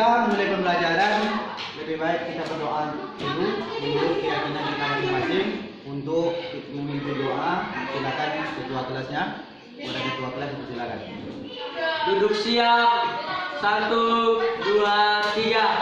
kita mulai pembelajaran, lebih baik kita berdoa dulu menurut keyakinan kita masing-masing. Untuk memimpin doa, silakan ketua kelasnya. Kepada ketua kelas silakan. Duduk siap. 1, 2, 3.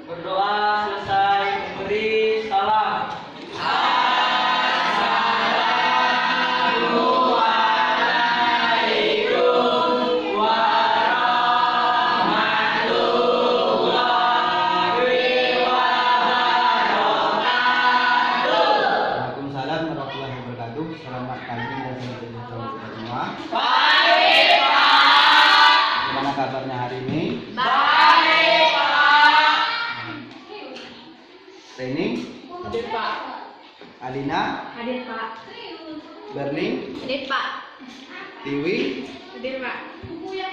Berdoa selesai memberi salam. Assalamualaikum warahmatullahi wabarakatuh. Waalaikumsalam warahmatullahi wabarakatuh. Selamat pagi dan sejahtera semua. Baik, Pak. Gimana kabarnya hari ini? Baik, Pak. Training? Hadir Pak. Alina? Hadir Pak. Berling? Hadir Pak. Tiwi? Hadir Pak.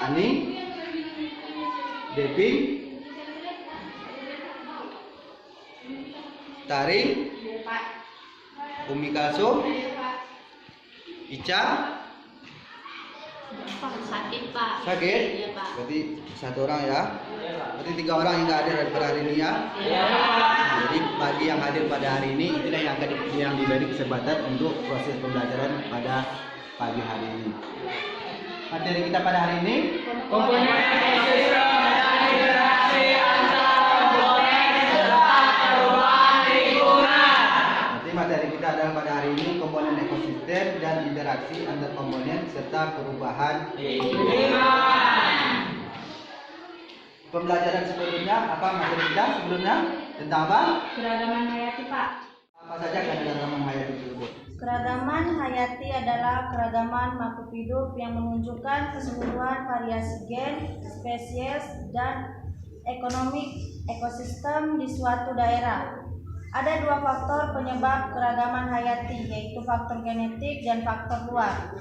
Ani? Devi? Taring? Hadir Pak. Umi Kalso? Hadir Pak. Ica? Sakit Pak. Sakit? Iya Pak. Berarti satu orang ya? Berarti 3 orang yang nggak hadir pada hari ini ya? Iya Pak. Jadi bagi yang hadir pada hari ini itulah yang diberi kesempatan untuk proses pembelajaran pada pagi hari ini. Materi kita pada hari ini Komponen ekosistem dan interaksi antar komponen serta perubahan lingkungan. Nanti materi kita adalah pada hari ini komponen ekosistem dan interaksi antar komponen serta perubahan Lingkungan. Pembelajaran sebelumnya apa materi kita sebelumnya tentang apa? Keragaman hayati Pak. Apa saja keragaman hayati tersebut? Keragaman hayati adalah keragaman makhluk hidup yang menunjukkan keseluruhan variasi gen, spesies, dan ekonomi ekosistem di suatu daerah. Ada 2 faktor penyebab keragaman hayati, yaitu faktor genetik dan faktor luar.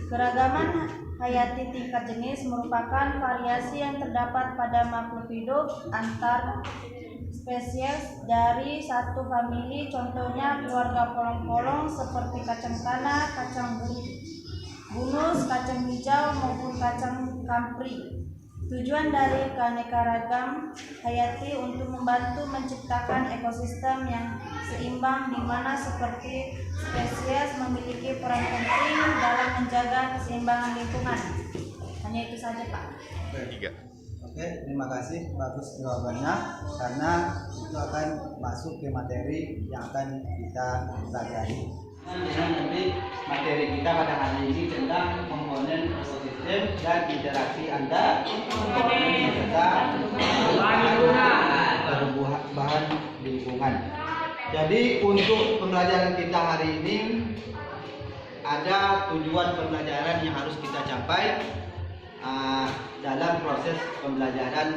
Keragaman hayati tingkat jenis merupakan variasi yang terdapat pada makhluk hidup antar spesies dari satu famili, contohnya keluarga polong-polong seperti kacang tanah, kacang bunus, kacang hijau maupun kacang kampri. Tujuan dari keanekaragam hayati untuk membantu menciptakan ekosistem yang seimbang di mana seperti spesies memiliki peran penting dalam menjaga keseimbangan lingkungan. Hanya itu saja Pak. Oke, terima kasih, bagus jawabannya karena itu akan masuk ke materi yang akan kita pelajari. Nanti materi kita pada hari ini tentang komponen ekosistem dan interaksi antar komponen serta perubahan lingkungan. Jadi untuk pembelajaran kita hari ini ada tujuan pembelajaran yang harus kita capai. dalam proses pembelajaran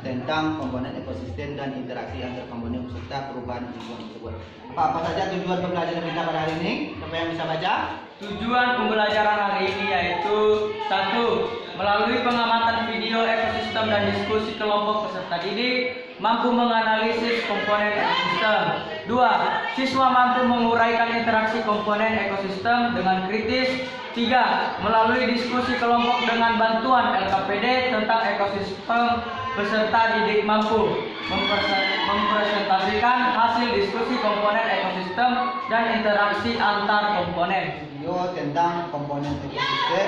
tentang komponen ekosistem dan interaksi antar komponen serta perubahan lingkungan tersebut. Apa saja tujuan pembelajaran kita pada hari ini? Siapa yang bisa baca? Tujuan pembelajaran hari ini yaitu 1. Melalui pengamatan video ekosistem dan diskusi kelompok peserta didik mampu menganalisis komponen ekosistem. 2. Siswa mampu menguraikan interaksi komponen ekosistem dengan kritis. 3. Melalui diskusi kelompok dengan bantuan LKPD tentang ekosistem, peserta didik mampu mempresentasikan hasil diskusi komponen ekosistem dan interaksi antar komponen. Video tentang komponen ekosistem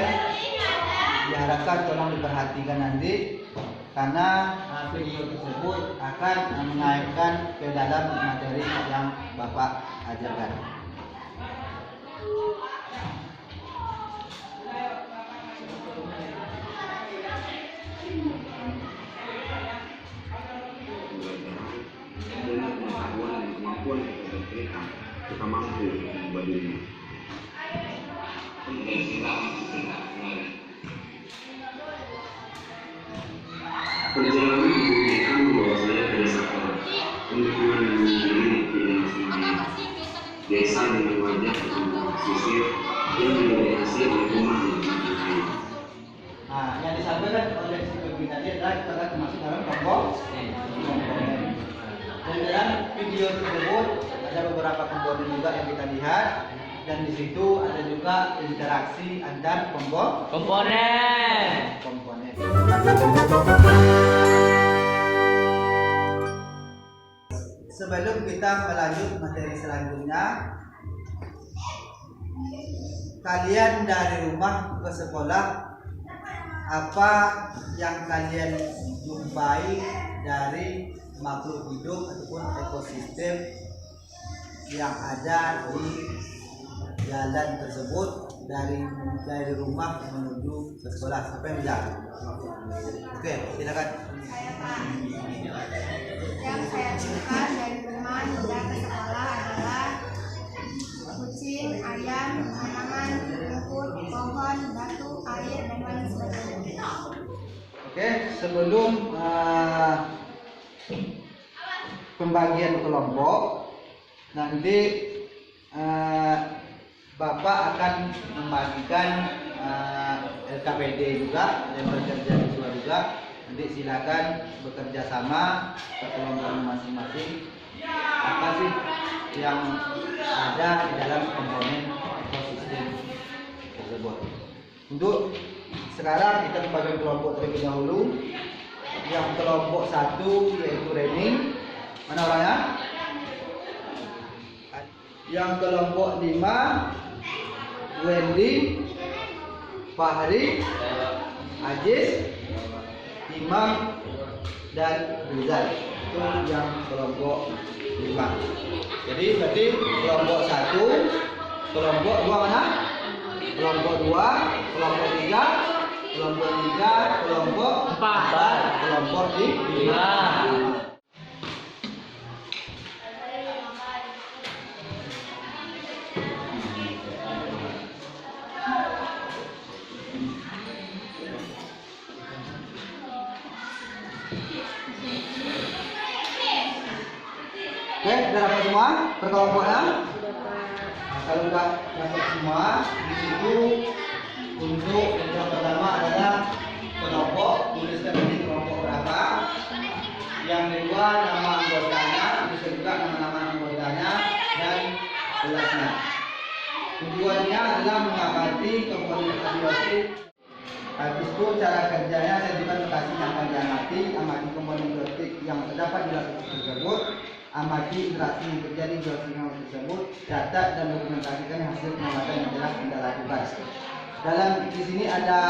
diharapkan tolong diperhatikan nanti, karena video tersebut akan mengaitkan ke dalam materi yang Bapak ajarkan. Kita mampu membandingnya. Perjalanan membuktikan bahwa saya berdasarkan lingkungan yang memiliki identitas desa dengan wajah pertumbuhan sisir yang didominasi oleh rumah yang dicintai. Nah, yang disampaikan oleh si pemimpin tadi adalah kita akan masuk dalam kelompok komponen. Dan dalam video tersebut ada beberapa komponen juga yang kita lihat, dan di situ ada juga interaksi antar komponen. Sebelum kita melanjut materi selanjutnya, kalian dari rumah ke sekolah, apa yang kalian jumpai dari makhluk hidup ataupun ekosistem yang ada di jalan tersebut dari rumah menuju ke sekolah? Siapa yang bisa? Oke, silakan. Yang saya temukan dari rumah hingga ke sekolah adalah kucing, ayam, tanaman, rumput, pohon, batu, air, dan lain sebagainya. Oke, sebelum pembagian kelompok, nanti Bapak akan membagikan LKPD juga dan bekerja siswa juga. Nanti silakan bekerja sama ke kelompok masing-masing. Apa sih yang ada di dalam komponen ekosistem tersebut? Untuk sekarang kita membagi kelompok terlebih dahulu. Yang kelompok 1 yaitu Reni. Mana orangnya? Yang kelompok 5 Wendy, Fahri, Aziz, Imam, dan Rizal. Itu yang kelompok 5. Jadi berarti kelompok 1, kelompok 2 mana? Kelompok 2, kelompok 3, kelompok 3, kelompok 4, kelompok 5. Oke, sudah dapat semua perkelompoknya? Kalau sudah dapat semua, di situ untuk yang pertama adalah kelompok, tuliskan ini kelompok berapa. Yang kedua nama anggotanya, tuliskan juga nama-nama anggotanya dan kelasnya. Tujuannya adalah mengamati komponen abiotik. Habis itu cara kerjanya saya juga lokasi yang akan diamati, amati komponen biotik yang terdapat di laporan tersebut, amati interaksi yang terjadi di laporan tersebut, catat dan dokumentasikan hasil pengamatan yang telah Anda lakukan. Dalam di sini ada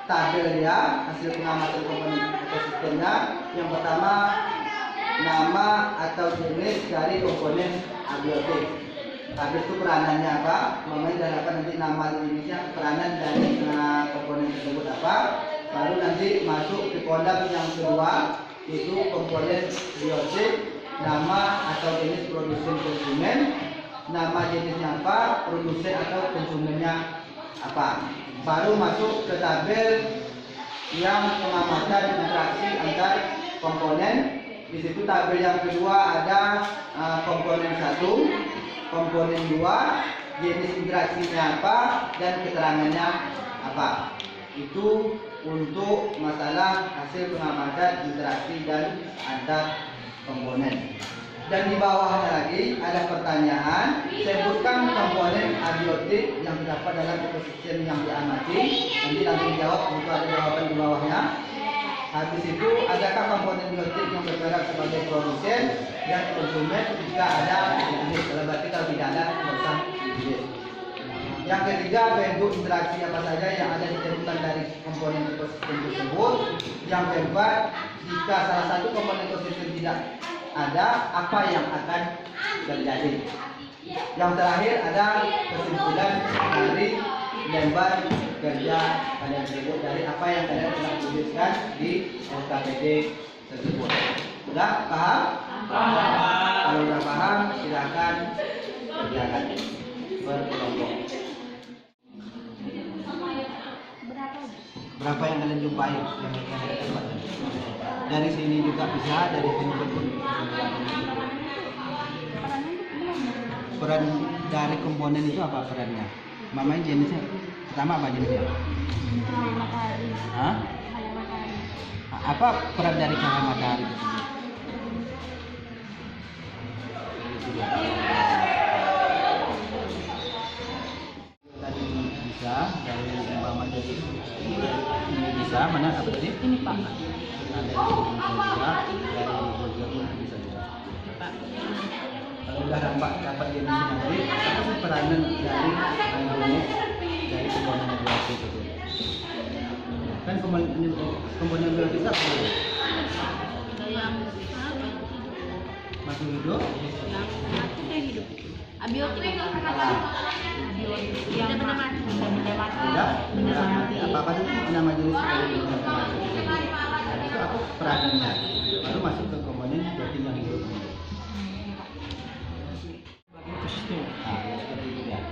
tabel ya, hasil pengamatan komponen ekosistemnya. Yang pertama, nama atau jenis dari komponen abiotik. Habis itu peranannya apa? Namanya dan nanti nama jenisnya, peranan dari komponen tersebut apa. Baru nanti masuk ke kolom yang kedua, itu komponen biotik, nama atau jenis produsen konsumen, nama jenisnya apa, produsen atau konsumennya apa. Baru masuk ke tabel yang pengamatan interaksi antar komponen. Di situ tabel yang kedua ada komponen 1, komponen 2, jenis interaksinya apa dan keterangannya apa. Itu untuk masalah hasil pengamatan interaksi dan antar komponen. Dan di bawahnya lagi ada pertanyaan, sebutkan komponen abiotik yang terdapat dalam ekosistem yang diamati. Nanti langsung jawab, untuk ada jawaban di bawahnya. Habis itu, adakah komponen biotik yang berperan sebagai produsen dan konsumen jika ada jenis? Kalau berarti kalau tidak ada, tidak usah jenis. Yang ketiga, bentuk interaksi apa saja yang ada ditentukan dari komponen ekosistem tersebut. Yang keempat, jika salah satu komponen ekosistem tidak ada, apa yang akan terjadi. Yang terakhir ada kesimpulan dari lembar kerja kalian tersebut dari apa yang kalian telah tuliskan di SKPD tersebut. Sudah paham? Kalau sudah paham, silakan kerjakan berkelompok. Berapa yang kalian jumpai yang kalian dapat? Dari sini juga bisa, dari sini pun. Peran dari komponen itu apa perannya? Mamanya jenisnya pertama apa jenisnya? Matahari. Hah? Matahari. Apa peran dari cahaya matahari tersebut? Tadi bisa dari umpama jadi ini bisa mana apa tadi? Ini Pak. Ada bisa dari juga pun bisa juga. Kalau udah dapat jenisnya tadi, apa sih peranan dari jenis dari komponen biotik itu? Kan komponen biotik itu apa? Masuk hidup? Abiotik yang benda mati. Tidak, benda mati. Apa itu nama jenis dari benda mati? Itu apa peranannya? Baru masuk ke komponen biotik yang hidup. Ekosistem. Nah, ya seperti itu ya.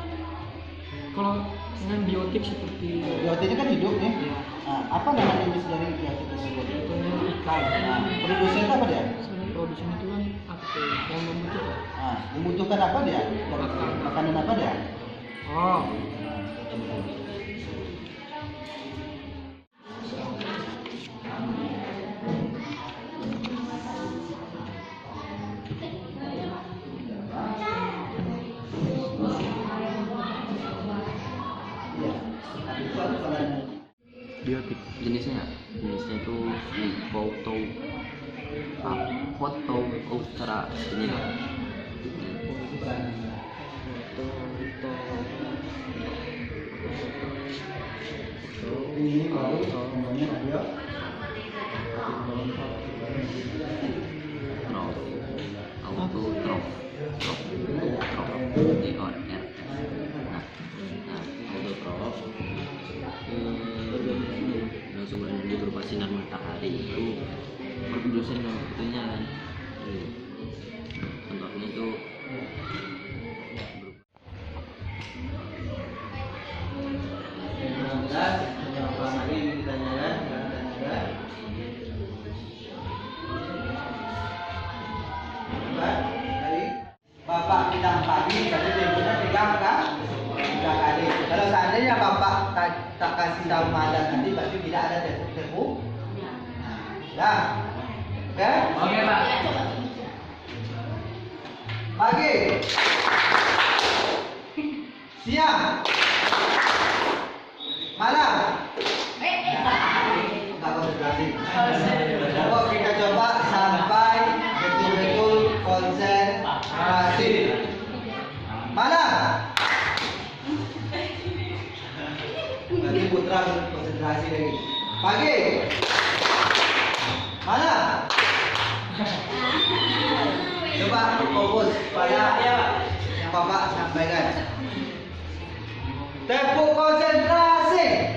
Kalau dengan biotik seperti Biotiknya kan hidup nih. ya, Nah, apa nama jenis dari biotik tersebut? contohnya ikan. Nah, produsen itu apa dia? Sebenarnya produsen itu kan apa tuh, yang membutuhkan. Nah, membutuhkan apa dia? Makanan apa dia? Oh, Biotik jenisnya itu Phytophthora ini loh. Ini baru komponen bio. Autotrof sumber energi berupa sinar matahari itu produsen yang sebetulnya kan. Contohnya itu Apa lagi yang ditanyakan? Dari Bapak bilang pagi, tadi jemputnya 3 kali. Kalau seandainya Bapak tak kasih tahu malam nanti, berarti tidak ada telepon. Nah, oke? oke Pak. Pagi, siang, malam. Enggak konsentrasi. Coba kita coba sampai betul-betul konsentrasi. Malam. Berarti Putra konsentrasi lagi. Pagi. Malam. Coba fokus pada yang Bapak sampaikan. Tepuk konsentrasi.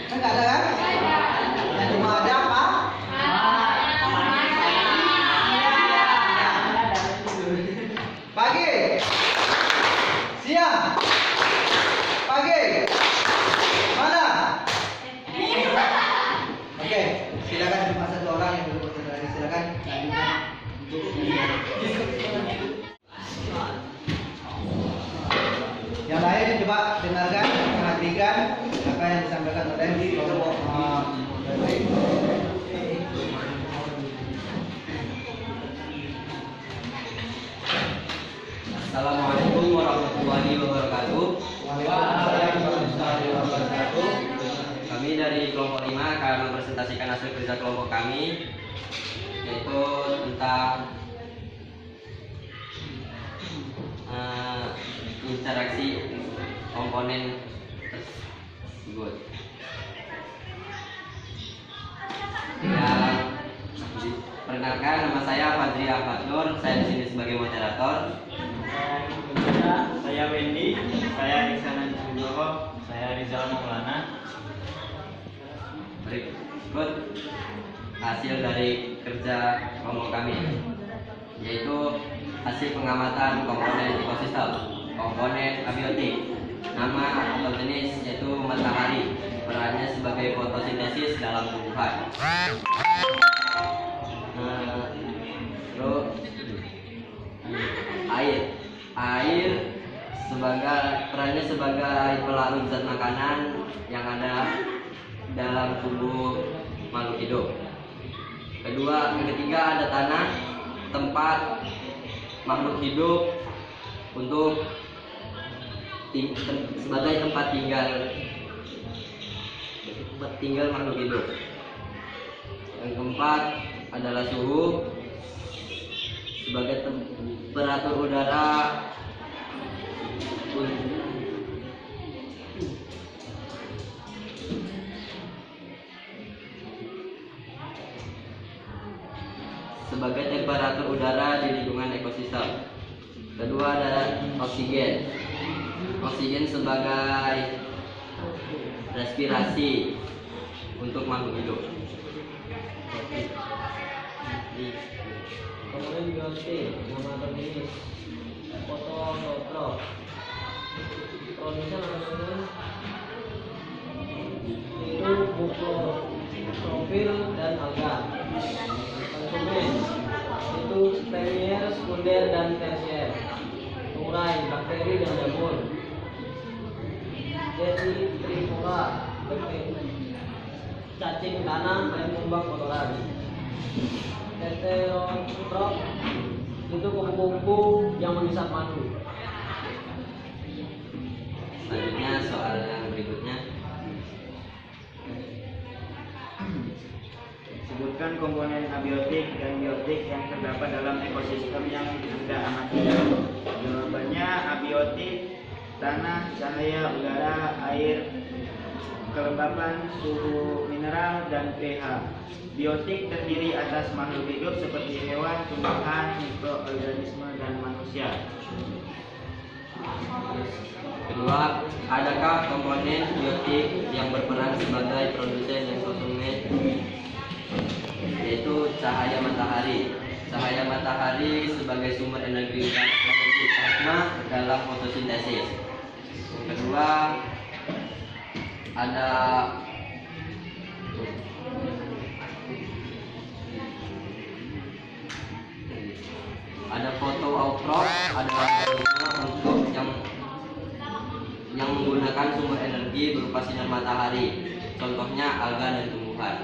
Enggak ada kan? Yang cuma ada apa? Pagi, siang, pagi, yang disampaikan oleh kelompok Febri. Assalamualaikum warahmatullahi wabarakatuh. Waalaikumsalam warahmatullahi wabarakatuh. Kami dari kelompok 5 akan mempresentasikan hasil kerja kelompok kami, yaitu tentang interaksi komponen tersebut. Perkenalkan, nama saya Fadri Ahmad Nur, saya di sini sebagai moderator. Saya Wendy, saya Iksanan Nugroho, saya Rizal Maulana. Berikut hasil dari kerja kelompok kami, yaitu hasil pengamatan komponen ekosistem, komponen abiotik, nama atau jenis yaitu matahari, perannya sebagai fotosintesis dalam tumbuhan. Terus air sebagai perannya sebagai pelarut zat makanan yang ada dalam tubuh makhluk hidup. Yang ketiga ada tanah, tempat makhluk hidup untuk sebagai tempat tinggal makhluk hidup. Yang keempat adalah suhu sebagai temperatur udara di lingkungan ekosistem. Kedua adalah oksigen sebagai respirasi untuk makhluk hidup. Kemudian biotik, nama atau jenis fototrof, produsen adalah itu bucloprofil dan alga. Konsumen itu premier, sekunder dan tersier. Urai, bakteri dan jamur. Jadi trifora, cacing tanah dan kumbang kotoran. Heterotrof itu kupu-kupu yang menghisap madu. Selanjutnya soal yang berikutnya. Sebutkan komponen abiotik dan biotik yang terdapat dalam ekosistem yang Anda amati. Jawabannya abiotik, tanah, cahaya, udara, air, kelembapan, suhu mineral, dan pH. Biotik terdiri atas makhluk hidup seperti hewan, tumbuhan, mikroorganisme, dan manusia. Kedua, adakah komponen biotik yang berperan sebagai produsen dan konsumen, yaitu cahaya matahari. Cahaya matahari sebagai sumber energi utama dalam fotosintesis. Kedua, ada fotoautrof adalah organisme untuk yang menggunakan sumber energi berupa sinar matahari, contohnya alga dan tumbuhan.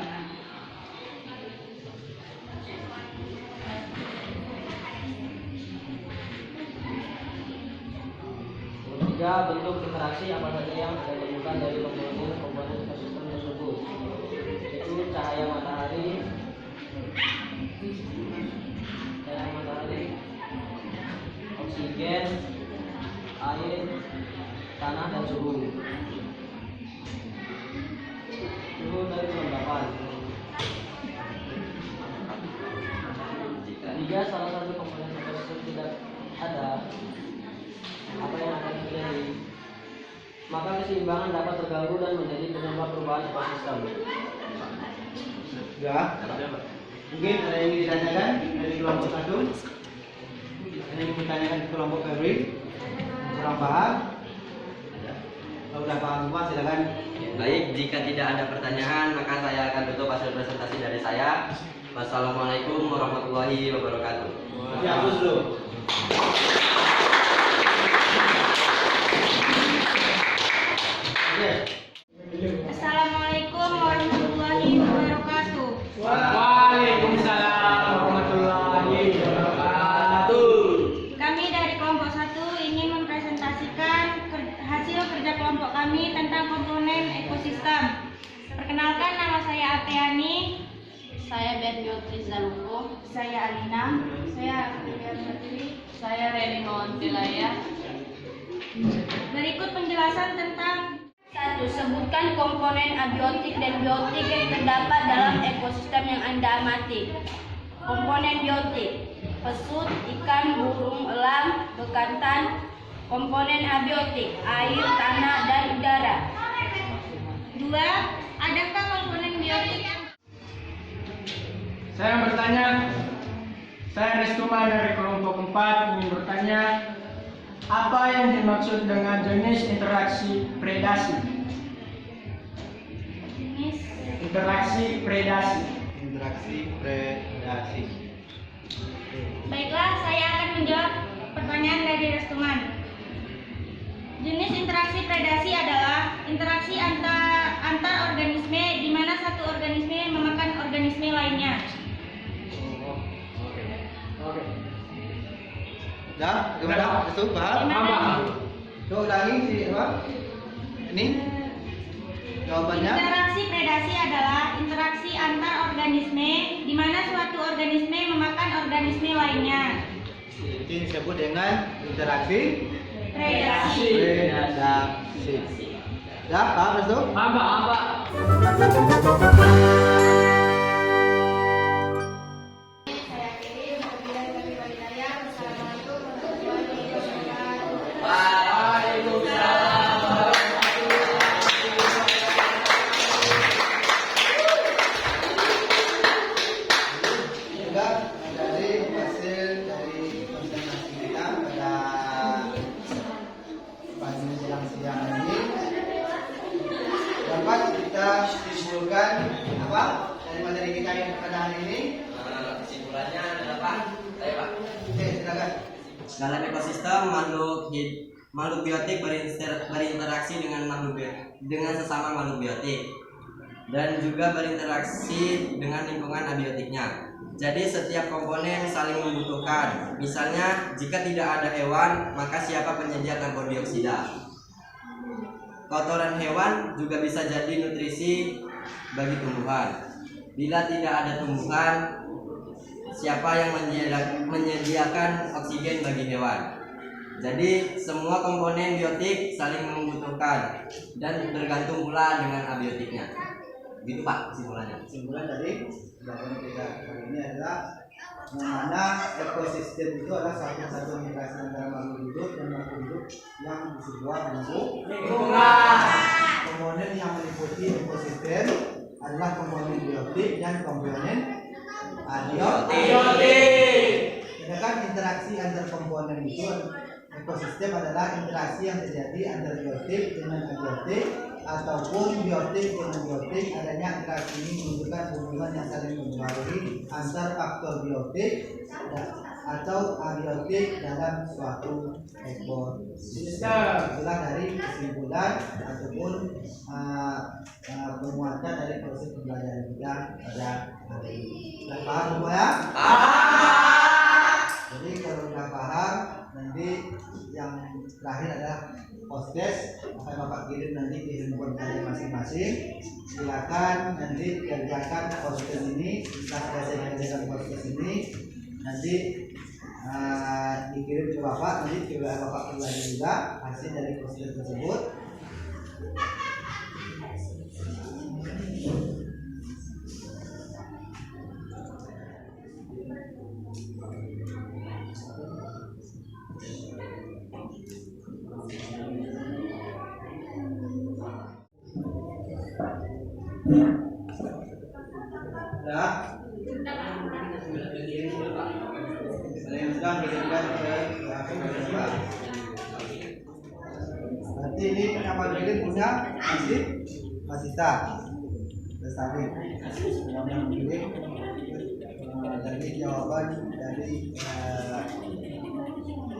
Ketiga, bentuk interaksi apa saja yang Anda temukan dari komponen ekosistem tersebut, yaitu cahaya matahari, oksigen, air, tanah, dan suhu. Suhu dari kelembapan. Jika salah satu komponen ekosistem tidak ada, apa yang akan terjadi? Maka keseimbangan dapat terganggu dan menjadi penyebab perubahan ekosistem. Ya. Mungkin ada yang ingin ditanyakan dari kelompok 1? Ada yang ingin ditanyakan ke kelompok Febri? Kurang paham? Kalau sudah paham semua silakan. Baik, jika tidak ada pertanyaan maka saya akan tutup hasil presentasi dari saya. Wassalamualaikum warahmatullahi wabarakatuh. Dihapus dulu. Oke. dan Beatrice Zalungkung. Saya Alina. Saya Amelia Putri. Saya Reni Mawantilaya. Berikut penjelasan tentang 1. Sebutkan komponen abiotik dan biotik yang terdapat dalam ekosistem yang Anda amati. Komponen biotik: pesut, ikan, burung, elang, bekantan. Komponen abiotik: air, tanah, dan udara. 2. Adakah komponen biotik yang Saya bertanya, saya Restuma dari kelompok 4 ingin bertanya, apa yang dimaksud dengan jenis interaksi predasi? jenis Interaksi predasi. Interaksi predasi. Baiklah, saya akan menjawab pertanyaan dari Restuman. Jenis interaksi predasi adalah interaksi antar organisme di mana satu organisme memakan organisme lainnya. Dah, gimana? Itu paham? Paham. Coba ulangi sih apa? Ini jawabannya. Interaksi predasi adalah interaksi antar organisme di mana suatu organisme memakan organisme lainnya. Ini disebut dengan interaksi Predasi. predasi. Ya, paham itu? Apa? Saya Kiri, Wabillahi taufiq wal hidayah. Wassalamualaikum warahmatullahi wabarakatuh. Juga dari hasil dari konsentrasi kita pada pagi menjelang siang ini dapat kita simpulkan apa dari materi kita yang pada hari ini. Kesimpulannya adalah Pak. Saya Pak. Oke, silakan. Dalam ekosistem makhluk biotik berinteraksi dengan sesama makhluk biotik dan juga berinteraksi dengan lingkungan abiotiknya. Jadi setiap komponen saling membutuhkan. Misalnya jika tidak ada hewan, maka siapa penyedia karbon dioksida? Kotoran hewan juga bisa jadi nutrisi bagi tumbuhan. Bila tidak ada tumbuhan, siapa yang menyediakan oksigen bagi hewan? Jadi semua komponen biotik saling membutuhkan dan bergantung pula dengan abiotiknya. Gitu Pak kesimpulannya. Kesimpulan dari pelajaran kita hari ini adalah mana ekosistem itu adalah satu interaksi antara makhluk hidup dan makhluk hidup yang di sebuah lingkungan. Komponen yang meliputi ekosistem adalah komponen biotik dan komponen abiotik. Sedangkan interaksi antar komponen itu ekosistem adalah interaksi yang terjadi antara biotik dengan abiotik ataupun biotik dengan biotik. Adanya interaksi ini menunjukkan hubungan yang saling mempengaruhi antar faktor biotik atau abiotik dalam suatu ekosistem. Itulah dari kesimpulan ataupun penguatan dari proses pembelajaran kita pada hari ini. Sudah paham semua ya? Jadi kalau sudah paham, nanti yang terakhir adalah post-test akan Bapak kirim nanti di handphone kalian masing-masing. Silakan nanti kerjakan post-test ini. Setelah saya kerjakan post-test ini, nanti dikirim ke Bapak. Nanti coba Bapak ulangi juga hasil dari post-test tersebut. Ya. Ada yang sedang dikirimkan ke akun Bapak. Berarti ini penyamar kirim punya masih tak. Tadi semuanya mengirim dari jawaban dari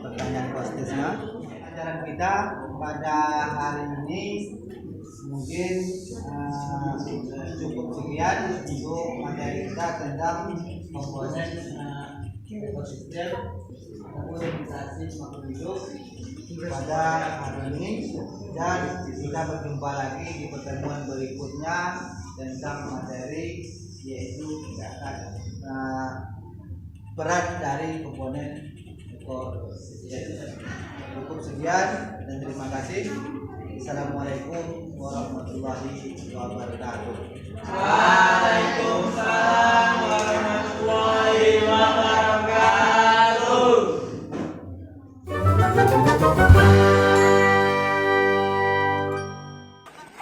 pertanyaan post-testnya. Pelajaran kita pada hari ini mungkin cukup sekian untuk materi kita tentang komponen ekosistem ataupun organisasi makhluk hidup pada hari ini, dan kita berjumpa lagi di pertemuan berikutnya tentang materi yaitu peran dari komponen ekosistem. Cukup sekian dan terima kasih. Assalamualaikum warahmatullahi wabarakatuh. Waalaikumsalam warahmatullahi wabarakatuh.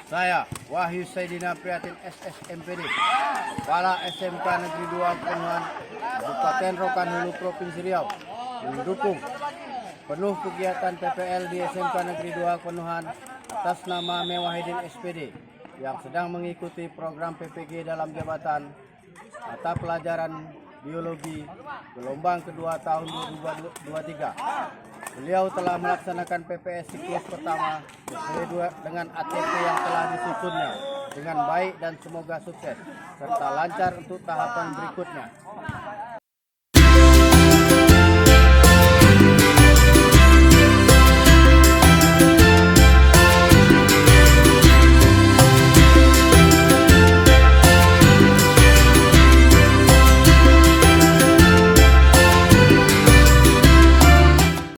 Saya Wahyu Saidina Prihatin SSMPD, Kepala SMK Negeri 2 Penuhan, Kabupaten Rokan Hulu, Provinsi Riau, mendukung penuh kegiatan PPL di SMK Negeri 2 Penuhan atas nama Mewahidin SPD yang sedang mengikuti program PPG dalam jabatan mata pelajaran biologi gelombang kedua tahun 2023. Beliau telah melaksanakan PPS siklus pertama sesuai dengan ATP yang telah disusunnya dengan baik dan semoga sukses serta lancar untuk tahapan berikutnya.